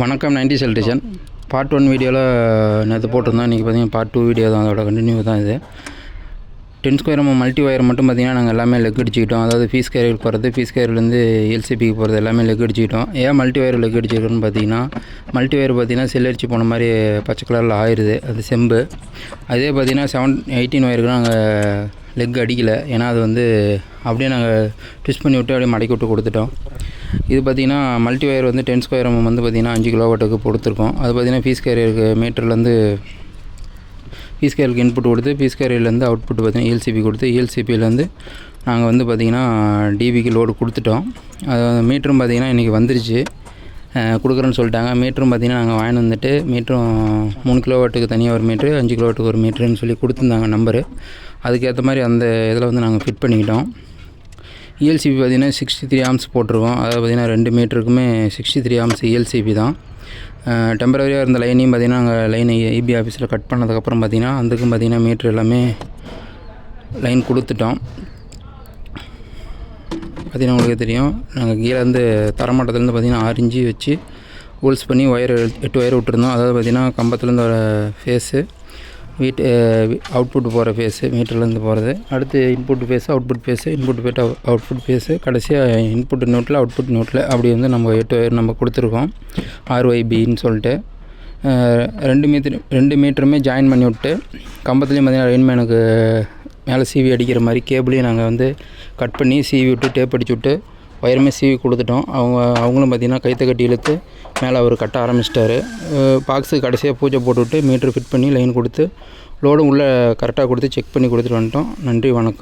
வணக்கம் 90s electrician. Part 1 வீடியோவில் நேற்று போட்டிருந்தோம். இன்றைக்கி பார்த்திங்கன்னா பார்ட் 2 வீடியோ தான், அதோட கண்டினியூ தான் இது. 10 ஸ்கொயர் மல்டி ஒயர் மட்டும் பார்த்திங்கன்னா நாங்கள் எல்லாமே லெக் அடிச்சுக்கிட்டோம். அதாவது ஃபீஸ் கேரியருக்கு போகிறது, ஃபீஸ் கேரியர்லேருந்து எல்சிபிக்கு போகிறது எல்லாமே லெக் அடிச்சுக்கிட்டோம். ஏன் மல்டி ஒயர் லெக் அடிச்சிருக்கோன்னு பார்த்தீங்கன்னா, மல்டி ஒயர் பார்த்திங்கன்னா செல்லரிச்சு போன மாதிரி பச்சை கலரில் ஆயிடுது, அது செம்பு. அதே பார்த்திங்கன்னா 18 ஒயருக்கு நாங்கள் லெக் அடிக்கலை. ஏன்னா அது அப்படியே நாங்கள் ட்விஸ்ட் பண்ணி விட்டு அப்படியே மடக்கி விட்டு கொடுத்துட்டோம். இது பார்த்திங்கன்னா மல்டி ஒயர் 10 ஸ்கொயர் பார்த்திங்கன்னா 5 கிலோவாட்டுக்கு கொடுத்துருக்கோம். அது பார்த்திங்கன்னா ஃபீஸ் கேரியருக்கு மீட்டர்லேருந்து ஃபீஸ் கேரியருக்கு இன்புட் கொடுத்து, ஃபீஸ் கேரியர்லேருந்து அவுட்புட் பார்த்திங்கன்னா ELCP கொடுத்து, ELCPலேருந்து நாங்கள் பார்த்திங்கன்னா டிபிக்கு லோடு கொடுத்துட்டோம். அது மீட்டரும் பார்த்திங்கன்னா இன்றைக்கி வந்துருச்சு, கொடுக்குறேன்னு சொல்லிட்டாங்க. மீட்டரும் பார்த்திங்கன்னா நாங்கள் வாங்கி வந்துட்டு, மீட்டரும் 3 கிலோவாட்டுக்கு தனியாக ஒரு மீட்ரு, 5 கிலோவாட்டுக்கு ஒரு மீட்டருன்னு சொல்லி கொடுத்துருந்தாங்க நம்பரு. அதுக்கேற்ற மாதிரி அந்த இதில் நாங்கள் ஃபிட் பண்ணிக்கிட்டோம். ELCP பார்த்திங்கன்னா 63 ஆம்ஸ் போட்டிருக்கோம். அதாவது பார்த்திங்கன்னா 2 மீட்டருக்குமே 63 ஆம்ஸ் ELCP தான். டெம்பரரியாக இருந்த லைனையும் பார்த்திங்கன்னா நாங்கள் லைனை EB ஆஃபீஸில் கட் பண்ணதுக்கப்புறம் பார்த்திங்கன்னா அதுக்கும் பார்த்திங்கன்னா மீட்ரு எல்லாமே லைன் கொடுத்துட்டோம். பார்த்திங்கன்னா உங்களுக்கு தெரியும், நாங்கள் கீழேருந்து தரமட்டத்துலேருந்து பார்த்திங்கன்னா 6 இன்ச்சு வச்சு ஹோல்ஸ் பண்ணி 8 ஒயர் விட்டுருந்தோம். அதாவது பார்த்திங்கன்னா கம்பத்துலேருந்து வர ஃபேஸு, அவுட்புட் போகிற ஃபேஸு, மீட்டர்லேருந்து போகிறது, அடுத்து input phase, output phase, input phase output phase, கடைசியாக இன்புட் நோட்டில் அவுட்புட் நோட்டில் அப்படி நம்ம 8 ஒயர் நம்ம கொடுத்துருக்கோம். RYBன்னு சொல்லிட்டு 2 மீட்டருமே ஜாயின் பண்ணி விட்டு, கம்பத்துலேயும் பார்த்திங்கன்னா ரெயின்மேனுக்கு மேலே சீவி அடிக்கிற மாதிரி கேபிளையும் நாங்கள் கட் பண்ணி சீவி விட்டு டேப் அடிச்சு விட்டு ஒயருமே சீவி கொடுத்துட்டோம். அவங்களும் பார்த்திங்கன்னா கைத்தை கட்டி இழுத்து மேலே அவர் கட்ட ஆரம்பிச்சிட்டாரு. பாக்ஸுக்கு கடைசியாக பூஜை போட்டுவிட்டு மீட்ரு ஃபிட் பண்ணி லைன் கொடுத்து லோடும் உள்ளே கரெக்டாக கொடுத்து செக் பண்ணி கொடுத்துட்டு வந்துட்டோம். நன்றி, வணக்கம்.